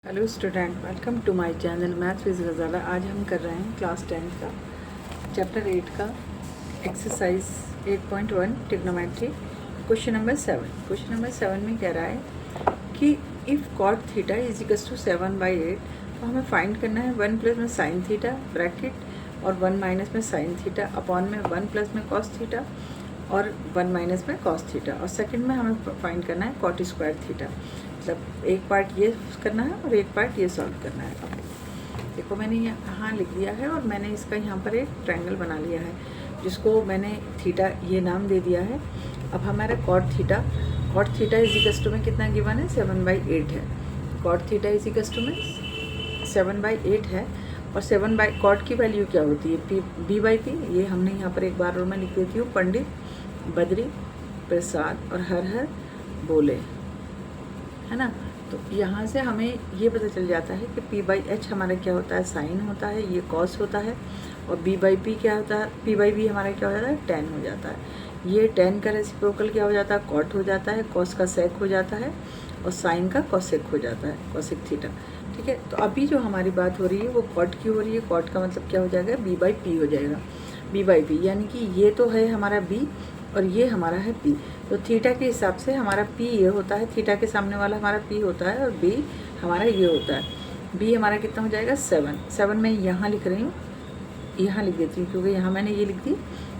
Hello student, welcome to my channel maths with Gazala. आज हम कर रहे हैं क्लास 10 का चैप्टर 8 का exercise 8.1 trigonometry question number 7। Question number 7 में कह रहा है कि if cot theta is equals to 7/8, तो हमें फाइंड करना है 1 प्लस में साइन थीटा ब्रैकेट और 1 माइनस में साइन थीटा अपॉन में 1 प्लस में कॉस थीटा और 1 माइनस में कॉस थीटा, और सेकंड में हमें फाइंड करना है कॉट स्क्वायर थीटा। मतलब एक पार्ट ये करना है और एक पार्ट ये सॉल्व करना है। अब देखो मैंने यहाँ लिख दिया है और मैंने इसका यहाँ पर एक ट्रायंगल बना लिया है जिसको मैंने थीटा ये नाम दे दिया है। अब हमारा cot theta is equals to में कितना गिवन है, 7/8 है। Cot theta is equals to में 7/8 है और 7 बाई कॉट की वैल्यू क्या होती है, b/p। ये हमने यहाँ पर एक बार और मैं लिख देती हूँ, पंडित बद्री प्रसाद और हर हर बोले, है ना। तो यहाँ से हमें ये पता चल जाता है कि p/h हमारा क्या होता है, साइन होता है, ये कॉस होता है, और b/p क्या होता है, p/b हमारा क्या हो जाता है, tan हो जाता है। ये tan का रेसिप्रोकल क्या हो जाता है, कॉट हो जाता है, कॉस का सेक हो जाता है और साइन का कॉसेक हो जाता है, कॉसेक थीटा। ठीक है, तो अभी जो हमारी बात हो रही है वो कॉट की हो रही है। कॉट का मतलब क्या हो जाएगा, b/p हो जाएगा। b/p यानी कि ये तो है हमारा b और ये हमारा है p। तो थीटा के हिसाब से हमारा p ये होता है, थीटा के सामने वाला हमारा p होता है और b हमारा ये होता है। b हमारा कितना हो जाएगा, 7 मैं यहाँ लिख रही हूँ, यहाँ लिख देती हूँ क्योंकि यहाँ मैंने ये लिख दी।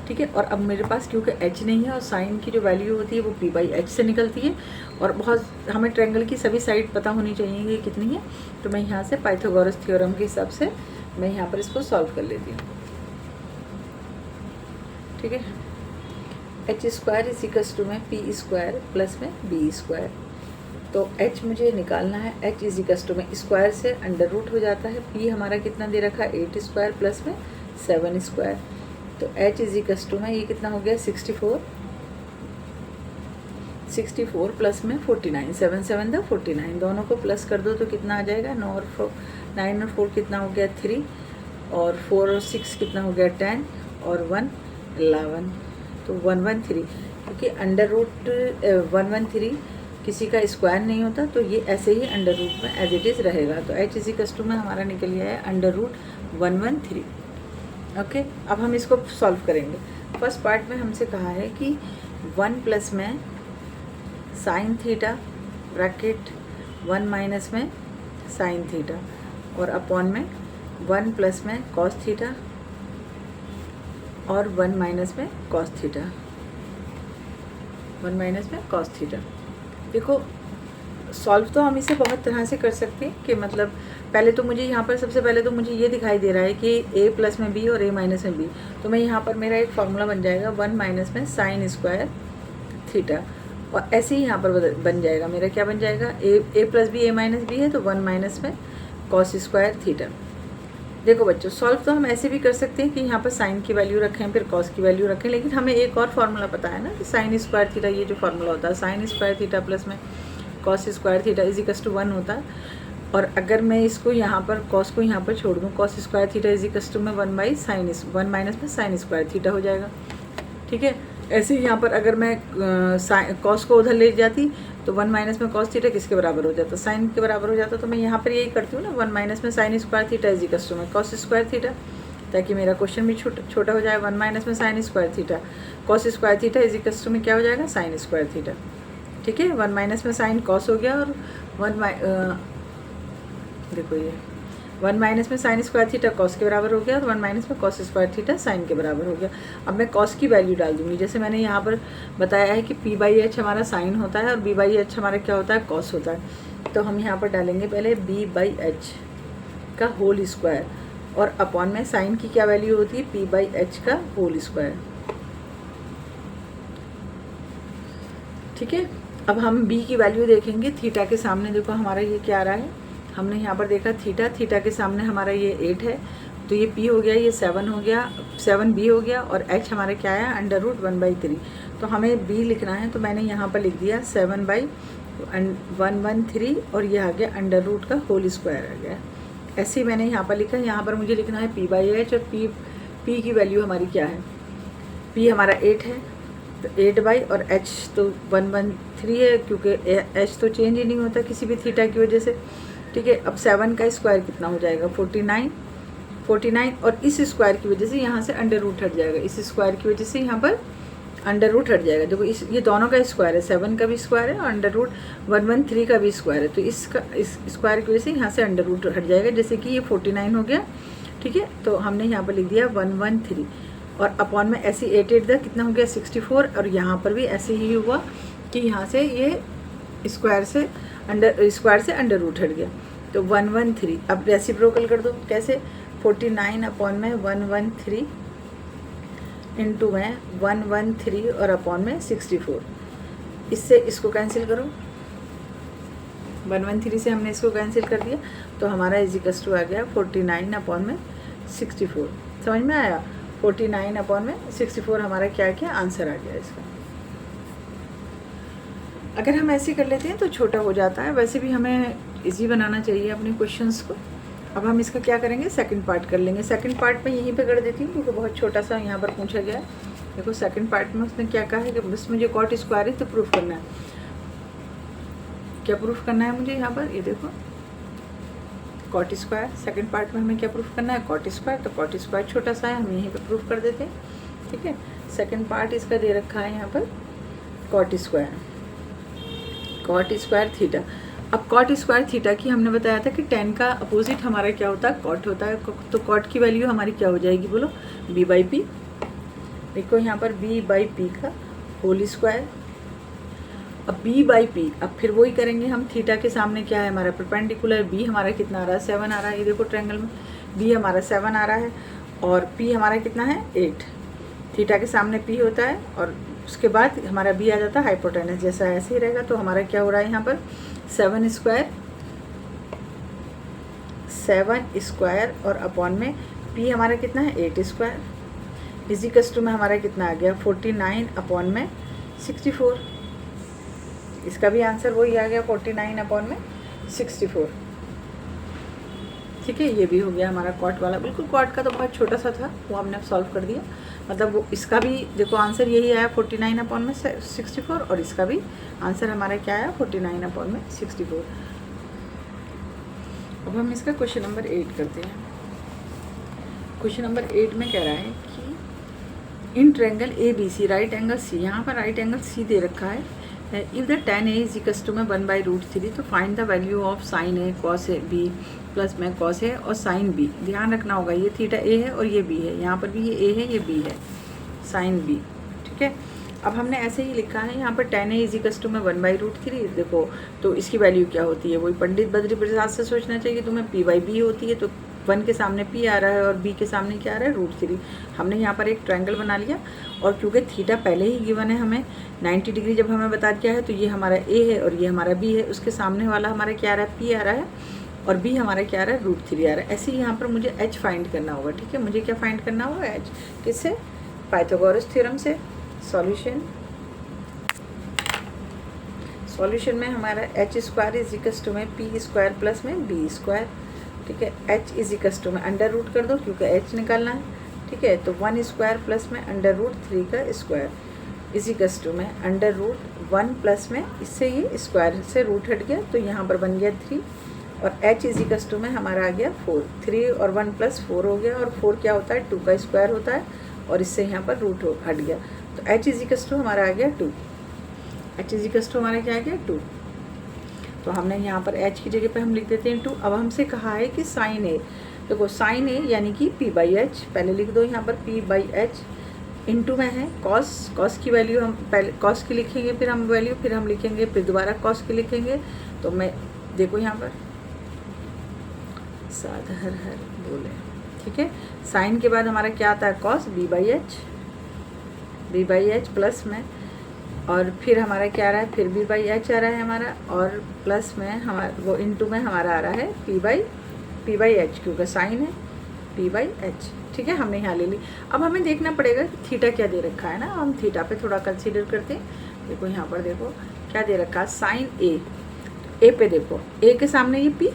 ठीक है, और अब मेरे पास क्योंकि h नहीं है और साइन की जो वैल्यू होती है वो p/h से निकलती है, और बहुत हमें ट्रायंगल की सभी साइड पता होनी चाहिए कि कितनी है। तो मैं यहाँ से पाइथागोरस थ्योरम के हिसाब से मैं यहाँ पर इसको सॉल्व कर लेती हूँ। ठीक है, h² इज इक्वल्स टू में p² प्लस में b²। तो h मुझे निकालना है, h इज इक्वल्स टू में स्क्वायर से अंडर रूट हो जाता है। p हमारा कितना दे रखा है, 8² प्लस में 7²। तो h इज इक्वल्स टू में ये कितना हो गया, 64 प्लस में 49, 7 7 द 49, दोनों को प्लस कर दो तो कितना आ जाएगा, 9 और 4 कितना हो गया, 3, और 4 और 6 कितना हो गया, 10, और 1 11। तो 113, क्योंकि अंडर रूट 113 किसी का स्क्वायर नहीं होता, तो ये ऐसे ही अंडर रूट में एज इट इज़ रहेगा। तो h इज इक्वल्स टू में हमारा निकल गया है अंडर रूट 113। ओके, अब हम इसको सॉल्व करेंगे। फर्स्ट पार्ट में हमसे कहा है कि 1 प्लस में साइन थीटा ब्रैकेट 1 माइनस में साइन थीटा और अपॉन में 1 प्लस में कॉस थीटा और 1 माइनस में कॉस थीटा, 1 माइनस में कॉस थीटा। देखो सॉल्व तो हम इसे बहुत तरह से कर सकते हैं कि मतलब पहले तो मुझे यहाँ पर सबसे पहले तो मुझे ये दिखाई दे रहा है कि a प्लस में b और a माइनस में b। तो मैं यहाँ पर मेरा एक फार्मूला बन जाएगा 1 माइनस में साइन स्क्वायर थीटा, और ऐसे ही यहाँ पर बन जाएगा मेरा, क्या बन जाएगा, a plus b a minus b है तो 1 माइनस में कॉस स्क्वायर थीटा। देखो बच्चों, सॉल्व तो हम ऐसे भी कर सकते हैं कि यहाँ पर साइन की वैल्यू रखें फिर कॉस की वैल्यू रखें, लेकिन हमें एक और फार्मूला पता है ना कि साइन स्क्वायर थीटा, ये जो फार्मूला होता है साइन स्क्वायर थीटा प्लस में cos square theta is equals to 1 होता है। और अगर मैं इसको यहाँ पर कॉस को यहाँ पर छोड़ दूँ, cos square theta is equals to में 1 माइनस में साइन स्क्वायर थीटा हो जाएगा। ठीक है, ऐसे ही यहाँ पर अगर मैं कॉस को उधर ले जाती तो 1 माइनस में कॉस थीटा किसके बराबर हो जाता, साइन के बराबर हो जाता। तो मैं यहाँ पर यही करती हूँ ना, 1 माइनस में sine square theta is equals to में कॉस स्क्वायर थीटा, ताकि मेरा क्वेश्चन भी छोटा हो जाए। 1 माइनस में sine square theta cos square theta is equals to में क्या हो जाएगा, साइन स्क्वायर थीटा। ठीक है, 1 माइनस में साइन कॉस हो गया और देखो ये 1 माइनस में साइन स्क्वायर थीटा कॉस के बराबर हो गया और 1 माइनस में कॉस स्क्वायर थीटा साइन के बराबर हो गया। अब मैं कॉस की वैल्यू डाल दूंगी, जैसे मैंने यहाँ पर बताया है कि p/h हमारा साइन होता है और b/h हमारा क्या होता है, कॉस होता है। तो हम यहाँ पर डालेंगे पहले b/h का होल स्क्वायर और अपॉन में साइन की क्या वैल्यू होती है, p/h का होल स्क्वायर। ठीक है, अब हम b की वैल्यू देखेंगे थीटा के सामने। देखो हमारा ये क्या आ रहा है, हमने यहाँ पर देखा थीटा के सामने हमारा ये 8 है, तो ये p हो गया, ये 7 हो गया, 7b हो गया, और h हमारा क्या है, अंडर रूट 1/3। तो हमें b लिखना है, तो मैंने यहाँ पर लिख दिया 7/113 और ये आ गया अंडर रूट का होल स्क्वायर आ गया। ऐसे ही मैंने यहाँ पर लिखा, यहाँ पर मुझे लिखना है p/h, और p की वैल्यू हमारी क्या है, p हमारा 8 है तो 8/, और h तो 113 है क्योंकि h तो चेंज ही नहीं होता किसी भी थीटा की वजह से। ठीक है। अब 7 का स्क्वायर कितना हो जाएगा 49 और इस स्क्वायर की वजह से यहाँ से अंडर रूट हट जाएगा, इस स्क्वायर की वजह से यहाँ पर अंडर रूट हट जाएगा। देखो इस ये दोनों का स्क्वायर है, 7 का भी स्क्वायर है और अंडर रूट 113 का भी स्क्वायर है, तो इसका इस स्क्वायर की वजह से यहाँ से अंडर रूट हट जाएगा, जैसे कि ये 49 हो गया, ठीक है। तो हमने यहाँ पर लिख दिया 113 और अपॉन में ऐसे 8 कितना हो गया 64 और यहाँ पर भी ऐसे ही हुआ कि यहाँ से ये स्क्वायर से अंडर रूट हट गया, तो 113। अब रेसिप्रोकल कर दो, कैसे 49 अपॉन में 113 इंटू में 113 और अपॉन में 64, इससे इसको कैंसिल करो, 113 से हमने इसको कैंसिल कर दिया, तो हमारा इजिकल्स टू आ गया 49 अपॉन में 64। समझ में आया, 49 अपॉन में 64 हमारा क्या क्या आंसर आ गया इसका। अगर हम ऐसे कर लेते हैं तो छोटा हो जाता है, वैसे भी हमें इजी बनाना चाहिए अपने क्वेश्चंस को। अब हम इसका क्या करेंगे, सेकंड पार्ट कर लेंगे। सेकंड पार्ट में यहीं पे कर देती हूँ क्योंकि बहुत छोटा सा यहाँ पर पूछा गया है। देखो सेकंड पार्ट में उसने क्या कहा है कि बस मुझे कॉट स्क्वायर है तो प्रूफ करना है। क्या प्रूफ करना है मुझे यहाँ पर, ये देखो कॉट स्क्वायर। सेकंड पार्ट में हमें क्या प्रूफ करना है, कॉट स्क्वायर। तो कॉट स्क्वायर छोटा सा है, हम यहीं पर प्रूफ कर देते हैं, ठीक है। सेकेंड पार्ट इसका दे रखा है यहाँ पर कॉट स्क्वायर थीटा। अब कॉट स्क्वायर थीटा की हमने बताया था कि tan का अपोजिट हमारा क्या होता है, कॉट होता है। तो कॉट की वैल्यू हमारी क्या हो जाएगी बोलो, b/p। देखो यहाँ पर b/p का होल स्क्वायर। अब b/p, अब फिर वही करेंगे हम, थीटा के सामने क्या है हमारा परपेंडिकुलर, b हमारा कितना आ रहा है 7 आ रहा है, ये देखो ट्रायंगल में b हमारा 7 आ रहा है और p हमारा कितना है 8। थीटा के सामने p होता है और उसके बाद हमारा b आ जाता है हाइपोटेनस, जैसा ऐसे ही रहेगा। तो हमारा क्या हो रहा है यहाँ पर 7 स्क्वायर और अपॉन में p हमारा कितना है 8 स्क्वायर, इजिकल्स टू में हमारा कितना आ गया 49 अपॉन में 64। इसका भी आंसर वही आ गया 49 अपॉन में 64, ठीक है। ये भी हो गया हमारा कॉट वाला। बिल्कुल कॉट का तो बहुत छोटा सा था, वो हमने सॉल्व कर दिया। मतलब वो इसका भी देखो आंसर यही आया 49 अपॉन में 64 और इसका भी आंसर हमारा क्या आया 49 अपॉन में 64। अब हम इसका क्वेश्चन नंबर 8 करते हैं। क्वेश्चन नंबर 8 में कह रहा है कि in triangle ABC right angle C, यहाँ पर राइट एंगल C दे रखा है। If the tan A is equals to में 1/√3, तो find the value of sin A cos A B plus में cos A और sin B। ध्यान रखना होगा ये थीटा A है और ये B है, यहाँ पर भी ये A है ये B है, sin B, ठीक है। अब हमने ऐसे ही लिखा है यहाँ पर tan A is equals to में 1/√3। देखो तो इसकी वैल्यू क्या होती है, वही पंडित बद्री प्रसाद से सोचना चाहिए तुम्हें, p/b होती है। तो 1 के सामने p आ रहा है और b के सामने क्या आ रहा है √3। हमने यहाँ पर एक ट्रायंगल बना लिया और क्योंकि थीटा पहले ही गिवन है हमें 90 डिग्री जब हमें बता दिया है, तो ये हमारा a है और ये हमारा b है। उसके सामने वाला हमारा क्या आ रहा है p आ रहा है और b हमारा क्या आ रहा है √3 आ रहा है। ऐसे ही यहाँ पर मुझे h फाइंड करना होगा, ठीक है। मुझे क्या फाइंड करना होगा h, किससे, पाइथागोरस थ्योरम से। सॉल्यूशन में हमारा h square is equals to में p स्क्वायर प्लस में b स्क्वायर, ठीक है। h इज इक्वल्स टू में अंडर रूट कर दो क्योंकि h निकालना है, ठीक है। तो 1 स्क्वायर प्लस में √3 का स्क्वायर इज इक्वल्स टू में √1 प्लस में, इससे ये स्क्वायर से रूट हट गया तो यहाँ पर बन गया 3 और h इज इक्वल्स टू में हमारा आ गया 4। 3 और 1 प्लस 4 हो गया और 4 क्या होता है 2 का स्क्वायर होता है और इससे यहाँ पर रूट हट गया। तो h इज इक्वल्स टू हमारा आ गया 2। h इज इक्वल्स टू हमारा क्या आ गया 2। तो हमने यहाँ पर h की जगह पे हम लिख देते हैं 2। अब हमसे कहा है कि sin A, देखो sin A यानी कि p/h, पहले लिख दो यहाँ पर p/h इंटू में है cos की वैल्यू हम पहले cos की लिखेंगे, फिर हम वैल्यू फिर हम लिखेंगे, फिर दोबारा cos की लिखेंगे। तो मैं देखो यहाँ पर साध हर बोले, ठीक है। साइन के बाद हमारा क्या आता है cos b/h प्लस में और फिर हमारा क्या आ रहा है फिर b/h आ रहा है हमारा और प्लस में हमारा वो इंटू में हमारा आ रहा है p/h क्योंकि साइन है p/h, ठीक है। हमने यहाँ ले ली। अब हमें देखना पड़ेगा कि थीटा क्या दे रखा है ना, हम थीटा पे थोड़ा कंसीडर करते हैं। देखो यहाँ पर देखो क्या दे रखा है साइन A पे देखो A के सामने ये p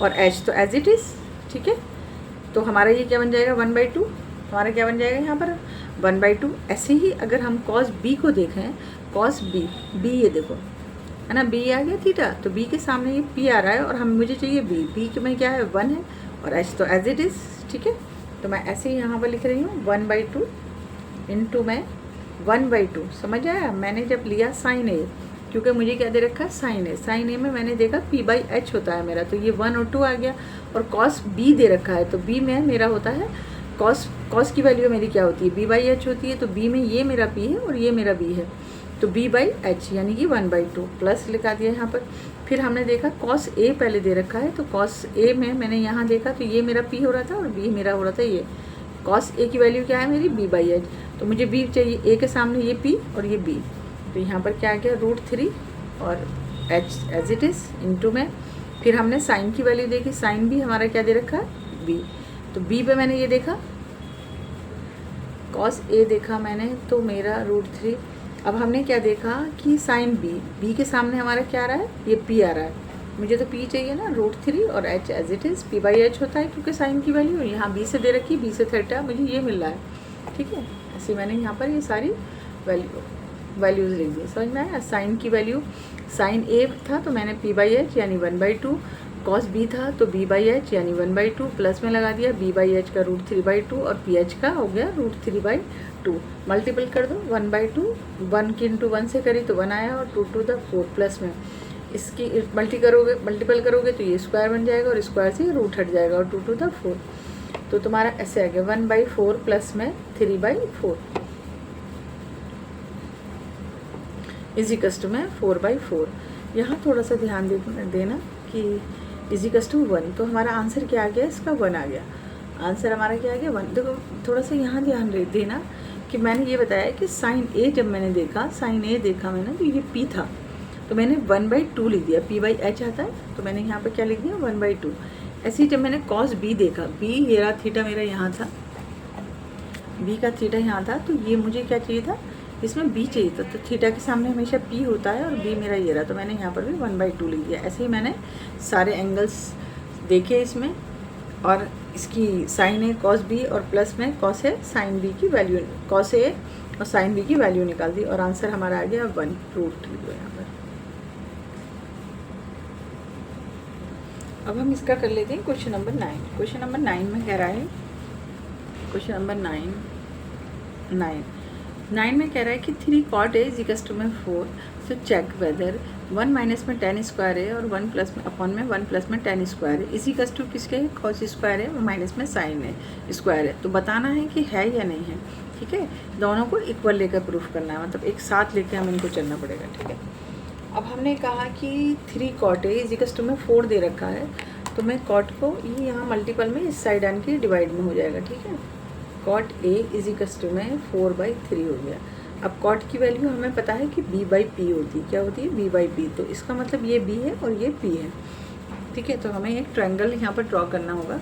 और h तो एज इट इज़, ठीक है। तो हमारा ये क्या बन जाएगा 1/2, हमारा क्या बन जाएगा यहाँ पर 1/2। ऐसे ही अगर हम cos B को देखें, cos B ये देखो है ना, बी आ गया थीटा, तो बी के सामने ये पी आ रहा है और हम मुझे चाहिए बी, बी के में क्या है 1 है और एच तो एज इट इज़, ठीक है। तो मैं ऐसे ही यहाँ पर लिख रही हूँ 1/2 इंटू में 1/2, समझ आया। मैंने जब लिया साइन ए, क्योंकि मुझे क्या दे रखा है साइन ए, साइन ए में मैंने देखा p/h होता है मेरा, तो ये 1 और 2 आ गया। और कॉस बी दे रखा है, तो बी में मेरा होता है कॉस की वैल्यू मेरी क्या होती है b/h होती है, तो बी में ये मेरा p है और ये मेरा b है, तो b/h यानी कि 1/2 प्लस लिखा दिया यहाँ पर। फिर हमने देखा कॉस ए पहले दे रखा है, तो कॉस ए में मैंने यहाँ देखा तो ये मेरा p हो रहा था और b मेरा हो रहा था ये। कॉस ए की वैल्यू क्या है मेरी b/h, तो मुझे b चाहिए, a के सामने ये p और ये b, तो यहाँ पर क्या आ गया √3 और h as it is into में। फिर हमने साइन की वैल्यू देखी, साइन भी हमारा क्या दे रखा है b, तो b पे मैंने ये देखा कॉस ए देखा मैंने, तो मेरा √3। अब हमने क्या देखा कि साइन बी के सामने हमारा क्या आ रहा है, ये p आ रहा है, मुझे तो p चाहिए ना √3 और h as it is p/h होता है क्योंकि साइन की वैल्यू यहाँ b से दे रखी, b से थीटा, मुझे ये मिल रहा है, ठीक है। ऐसे मैंने यहाँ पर ये सारी वैल्यूज़ लिख दी, समझ में आया। साइन की वैल्यू, साइन ए था तो मैंने p/h यानी 1/2, कॉस बी था तो b/h यानी 1/2, प्लस में लगा दिया b/h का √3/2 और ph का हो गया √3/2। मल्टीपल कर दो 1/2, 1 की इंटू 1 से करी तो 1 आया और 2 to the 4 प्लस में इसकी मल्टीपल करोगे तो ये स्क्वायर बन जाएगा और स्क्वायर से रूट हट जाएगा और 2 to the 4, तो तुम्हारा ऐसे आ गया 1/4 प्लस में 3/4 इजिकल्स टू में 4/4। यहाँ थोड़ा सा ध्यान देना कि इजिकल्स टू 1, तो हमारा आंसर क्या आ गया, इसका 1 आ गया, आंसर हमारा क्या आ गया 1। देखो थोड़ा सा यहाँ ध्यान देना कि मैंने ये बताया कि साइन ए जब मैंने देखा, साइन ए देखा मैंने तो ये p था, तो मैंने 1/2 लिख दिया, p/h आता है तो मैंने यहाँ पर क्या लिख दिया 1/2। ऐसे ही जब मैंने कॉस बी देखा, बी मेरा थीटा मेरा यहाँ था, बी का थीटा यहाँ था, तो ये मुझे क्या चाहिए था, इसमें b चाहिए था, तो थीटा के सामने हमेशा p होता है और b मेरा ये रहा, तो मैंने यहाँ पर भी 1/2 लिख दिया। ऐसे ही मैंने सारे एंगल्स देखे इसमें, और इसकी साइन ए कॉस बी और प्लस में कॉस ए साइन बी की वैल्यू, कॉस ए और साइन बी की वैल्यू निकाल दी और आंसर हमारा आ गया 1√3 यहाँ पर। अब हम इसका कर लेते हैं क्वेश्चन नंबर 9। क्वेश्चन नंबर 9 में कह रहा है, क्वेश्चन नंबर 9 में कह रहा है कि 3 cot A इक्वल्स टू में 4, तो चेक वेदर 1 माइनस में tan स्क्वायर है और 1 प्लस में अपॉन में 1 प्लस में tan स्क्वायर है इसी इक्वल्स टू किसके है, cos स्क्वायर है और माइनस में साइन है स्क्वायर है। तो बताना है कि है या नहीं है, ठीक है। दोनों को इक्वल लेकर प्रूफ करना है, मतलब एक साथ लेकर हम इनको चलना पड़ेगा, ठीक है। अब हमने कहा कि 3 cot A इक्वल्स टू में 4 दे रखा है, तो मैं cot को ये यहाँ मल्टीपल में इस साइड आन के डिवाइड में हो जाएगा, ठीक है। cot A इक्वल्स टू में 4/3 हो गया। अब cot की वैल्यू हमें पता है कि b/p होती है, क्या होती है b/p, तो इसका मतलब ये b है और ये p है, ठीक है। तो हमें एक ट्रायंगल यहाँ पर ड्रॉ करना होगा,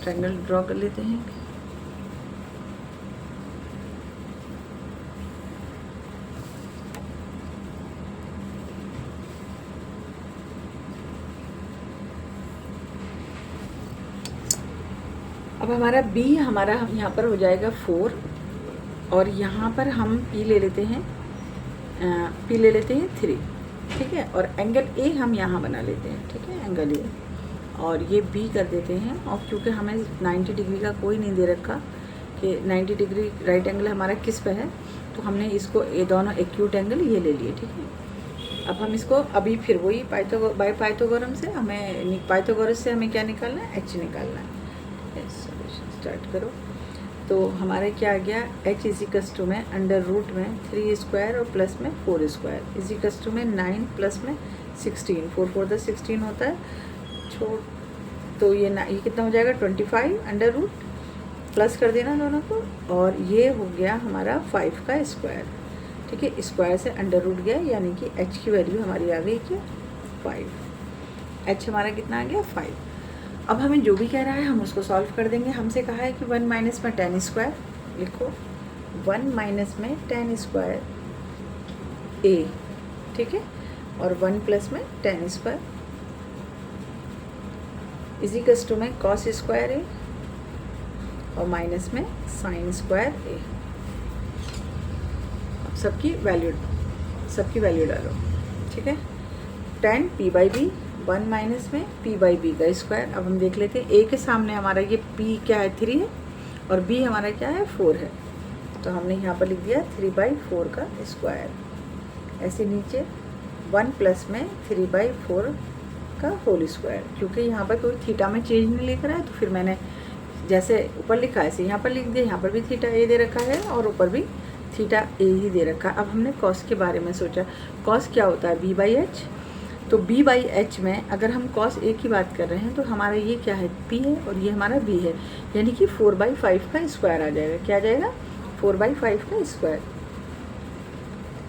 ट्रायंगल ड्रॉ कर लेते हैं। अब हमारा b हमारा यहाँ पर हो जाएगा 4 और यहाँ पर हम p ले लेते हैं 3, ठीक है। और एंगल a हम यहाँ बना लेते हैं, ठीक है, एंगल a, और ये b कर देते हैं। और क्योंकि हमें 90 डिग्री का कोई नहीं दे रखा कि 90 डिग्री राइट एंगल हमारा किस पे है, तो हमने इसको ये दोनों एक्यूट एंगल ये ले लिए, ठीक है। अब हम इसको अभी फिर वही पाइथागोरम से पाइथागोरस से हमें क्या निकालना है, h निकालना है। स्टार्ट करो, तो हमारे क्या आ गया, h इजिकल्स टू में अंडर रूट में 3 स्क्वायर और प्लस में 4 स्क्वायर इजिकल्स टू में 9 प्लस में 16, 4 4 द 16 होता है, तो ये कितना हो जाएगा 25 अंडर रूट, प्लस कर देना दोनों को, और ये हो गया हमारा 5 का स्क्वायर, ठीक है। स्क्वायर से अंडर रूट गया, यानी कि h की वैल्यू हमारी आ गई क्या 5, h हमारा कितना आ गया 5। अब हमें जो भी कह रहा है हम उसको सॉल्व कर देंगे। हमसे कहा है कि 1 माइनस में tan स्क्वायर, लिखो 1 माइनस में tan स्क्वायर a, ठीक है, और 1 प्लस में tan स्क्वायर इजिकल्स टू में cos स्क्वायर a और माइनस में sin स्क्वायर a। अब सबकी वैल्यू डालो, ठीक है। Tan p by b, 1 minus में पी बाई बी का स्क्वायर। अब हम देख लेते हैं, ए के सामने हमारा ये पी क्या है 3 है और बी हमारा क्या है 4 है, तो हमने यहाँ पर लिख दिया 3/4 का स्क्वायर। ऐसे नीचे 1 प्लस में 3/4 का होल स्क्वायर, क्योंकि यहाँ पर कोई थीटा में चेंज नहीं लिख रहा है तो फिर मैंने जैसे ऊपर लिखा है ऐसे यहाँ पर लिख दिया। यहाँ पर भी थीटा ए दे रखा है और ऊपर भी थीटा ए ही दे रखा है। अब हमने कॉस के बारे में सोचा, कॉस क्या होता है b/h, तो b/h में अगर हम कॉस ए की बात कर रहे हैं तो हमारा ये क्या है p है और ये हमारा b है, यानी कि 4/5 का स्क्वायर आ जाएगा। क्या आ जाएगा 4/5 का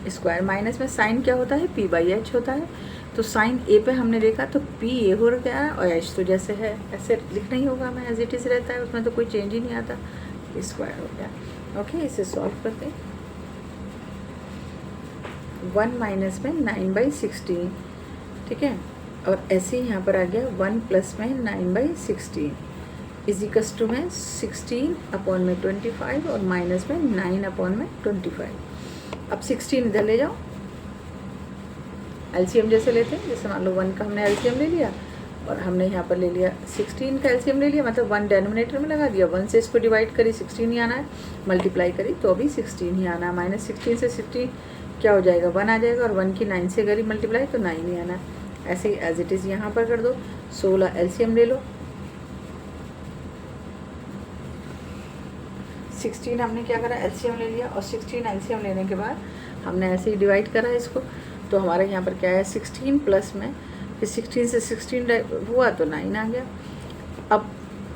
स्क्वायर। माइनस में साइन क्या होता है p/h होता है, तो साइन ए पे हमने देखा तो p ए हो गया और h तो जैसे है ऐसे लिखना ही होगा, हमें एज इट इज़ रहता है, उसमें तो कोई चेंज ही नहीं आता, स्क्वायर हो गया। ओके, इसे सॉल्व करते हैं। 1 माइनस में 9/16, ठीक है, और ऐसे ही यहाँ पर आ गया 1 प्लस में 9/16 इजिकल्स टू में 16/25 और माइनस में 9/25। अब 16 इधर ले जाओ, एलसीएम जैसे लेते हैं, जैसे मान लो 1 का हमने एलसीएम ले लिया और हमने यहाँ पर ले लिया 16 का एलसीएम ले लिया, मतलब 1 डेनोमिनेटर में लगा दिया, 1 से इसको डिवाइड करी 16 ही आना है, मल्टीप्लाई करी तो भी 16 ही आना है। -16 से 16 क्या हो जाएगा 1 आ जाएगा और 1 की 9 से करी मल्टीप्लाई तो 9 ही आना है। ऐसे ही एज इट इज़ यहाँ पर कर दो, 16 एलसीएम ले लो, 16 हमने क्या करा एलसीएम ले लिया और 16 एलसीएम लेने के बाद हमने ऐसे ही डिवाइड करा इसको, तो हमारे यहाँ पर क्या है 16 प्लस में फिर 16 से 16 हुआ तो 9 आ गया। अब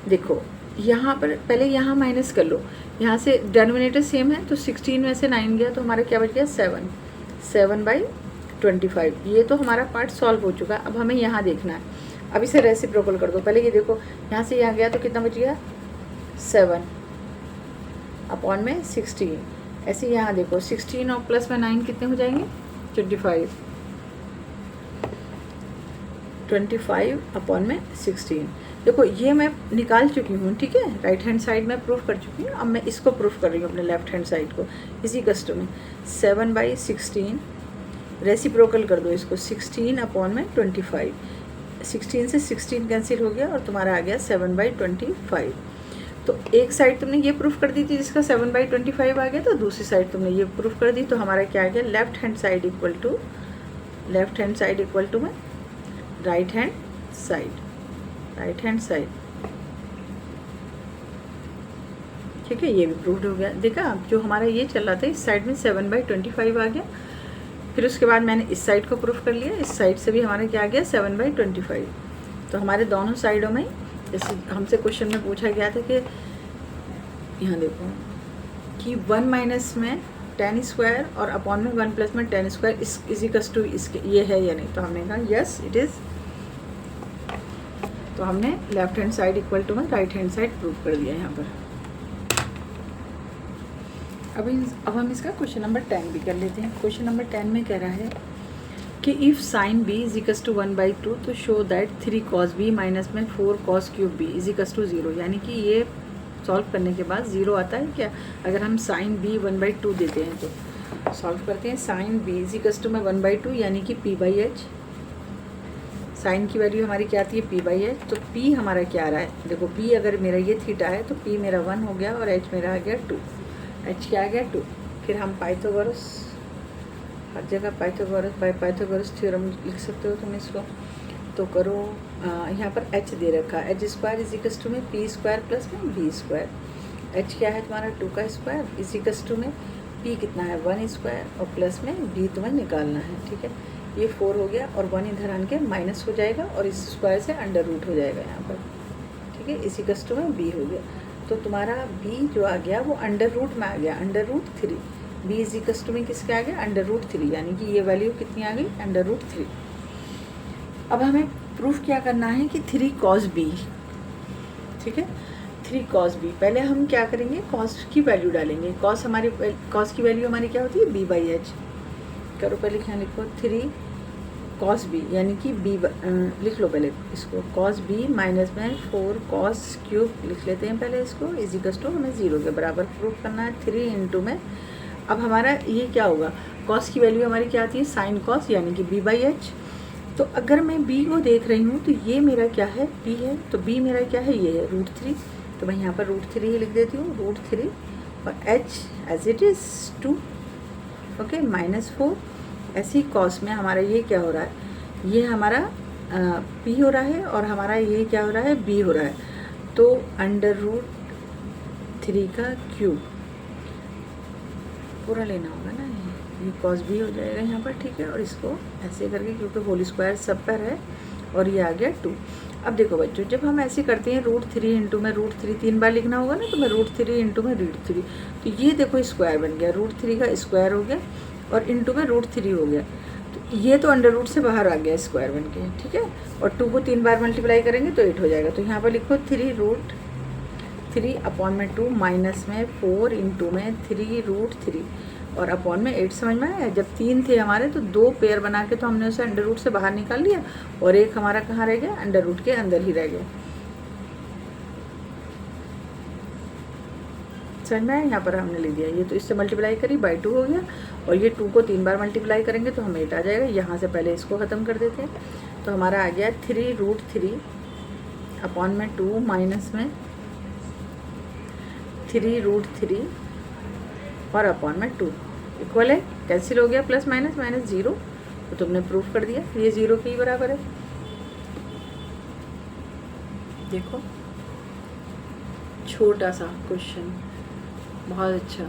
देखो यहाँ पर पहले यहाँ माइनस कर लो, यहाँ से डिनोमिनेटर सेम है तो 16 में से 9 गया तो हमारा क्या बच गया 7/25। ये तो हमारा पार्ट सॉल्व हो चुका। अब हमें यहाँ देखना है, अब इसे रेसिप्रोकल कर दो। पहले ये देखो यहाँ से यहाँ गया तो कितना बच गया 7/16। ऐसे यहाँ देखो 16 और प्लस में 9 कितने हो जाएंगे 25/16। देखो ये मैं निकाल चुकी हूँ, ठीक है, राइट हैंड साइड में प्रूफ कर चुकी हूँ। अब मैं इसको प्रूफ कर रही हूँ अपने लेफ्ट हैंड साइड को, इसी कस्ट में 7/16 रेसिप्रोकल कर दो इसको 16/25। 16 से 16 कैंसिल हो गया और तुम्हारा आ गया 7/25। तो एक साइड तुमने ये प्रूफ कर दी थी जिसका 7/25 आ गया, तो दूसरी साइड तुमने ये प्रूफ कर दी, तो हमारा क्या आ गया left hand side equal to में राइट हैंड साइड। ठीक है, ये भी प्रूफ हो गया। देखा जो हमारा ये चल रहा था इस साइड में 7/25 आ गया, फिर उसके बाद मैंने इस साइड को प्रूफ कर लिया, इस साइड से भी हमारा क्या आ गया 7/25। तो हमारे दोनों साइडों में जैसे हमसे क्वेश्चन में पूछा गया था कि यहाँ देखो कि 1 माइनस में 10 स्क्वायर और अपॉन में 1 प्लस में 10 स्क्वायर इजिकल्स टू इसके ये है या नहीं, तो हमने कहा यस इट इज़। तो हमने left hand side equal to में राइट हैंड साइड प्रूफ कर दिया यहाँ पर। अब हम इसका क्वेश्चन नंबर 10 भी कर लेते हैं। क्वेश्चन नंबर 10 में कह रहा है कि if sine b is equals to 1/2 तो show that 3 cos b minus में 4 cos cube b is equals to 0, यानी कि ये सॉल्व करने के बाद 0 आता है क्या अगर हम साइन b 1/2 देते हैं। तो सॉल्व करते हैं, साइन b इजिकल्स टू में 1/2 यानी कि p/h। साइन की वैल्यू हमारी क्या आती है p/h, तो p हमारा क्या आ रहा है, देखो p अगर मेरा ये थीटा है तो p मेरा 1 हो गया और h मेरा आ गया 2, h क्या आ गया 2। फिर हम पाइथागोरस, हर जगह पाइथागोरस थ्योरम लिख सकते हो तुम इसको, तो करो। यहाँ पर h दे रखा है, h स्क्वायर इजिकल्स टू में p स्क्वायर प्लस में v स्क्वायर। h क्या है तुम्हारा 2 का स्क्वायर इजिकल्स टू में p कितना है 1 स्क्वायर और प्लस में v तुम्हें निकालना है, ठीक है। ये 4 हो गया और 1 इधर आन के माइनस हो जाएगा और इस स्क्वायर से अंडर रूट हो जाएगा यहाँ पर, ठीक है। इजिकल्स टू में b हो गया, तो तुम्हारा b जो आ गया वो अंडर रूट में आ गया, √3। b इजिकल्स टू में किसके आ गया √3, यानी कि ये वैल्यू कितनी आ गई √3। अब हमें प्रूफ क्या करना है कि 3 cos b, ठीक है, 3 cos b। पहले हम क्या करेंगे cos की वैल्यू डालेंगे, cos की वैल्यू हमारी क्या होती है b/h। करो पहले यहाँ लिखो 3 cos b यानी कि b लिख लो पहले इसको, cos b माइनस में 4 cos क्यूब लिख लेते हैं पहले इसको, इजिकल्स टू हमें 0 के बराबर प्रूफ करना है। 3 इंटू में अब हमारा ये क्या होगा, कॉस की वैल्यू हमारी क्या आती है, साइन कॉस, यानी कि b/h। तो अगर मैं b को देख रही हूँ तो ये मेरा क्या है, b है, तो b मेरा क्या है, ये है √3। तो मैं यहाँ पर √3 ही लिख देती हूँ, √3, और h as it is 2, okay, -4। ऐसे ही कॉस में हमारा ये क्या हो रहा है, ये हमारा p हो रहा है, और हमारा ये क्या हो रहा है, b हो रहा है। तो √3 का क्यूब पूरा लेना होगा ना, ये कॉस b हो जाएगा यहाँ पर, ठीक है। और इसको ऐसे करके, क्योंकि होल स्क्वायर सब पर है, और ये आ गया 2। अब देखो बच्चों, जब हम ऐसे करते हैं √3 इंटू में √3 3 बार लिखना होगा ना, तो मैं √3 इंटू में √3, तो ये देखो स्क्वायर बन गया, √3 का स्क्वायर हो गया और इंटू में √3 हो गया। तो ये तो अंडर रूट से बाहर आ गया स्क्वायर बन के, ठीक है। और 2 को 3 बार मल्टीप्लाई करेंगे तो 8 हो जाएगा। तो यहाँ पर लिखो 3√3 अपॉन में 2 माइनस में 4 इंटू में 3√3 और अपॉन में 8। समझ में आया। जब 3 थे हमारे तो 2 पेयर बना के तो हमने उसे अंडर रूट से बाहर निकाल लिया, और एक हमारा कहाँ रह गया, अंडर रूट के अंदर ही रह गया। समझ में आया। यहाँ पर हमने लिख दिया, ये तो इससे मल्टीप्लाई करी बाई 2 हो गया, और ये 2 को 3 बार मल्टीप्लाई करेंगे तो हमें 8 आ जाएगा। यहाँ से पहले इसको ख़त्म कर देते हैं, तो हमारा आ गया 3√3 अपॉन में 2 माइनस में 3√3 और अपॉन में 2 इक्वल है, कैंसिल हो गया, प्लस माइनस माइनस 0। तो तुमने प्रूफ कर दिया ये 0 के ही बराबर है। देखो छोटा सा क्वेश्चन, बहुत अच्छा।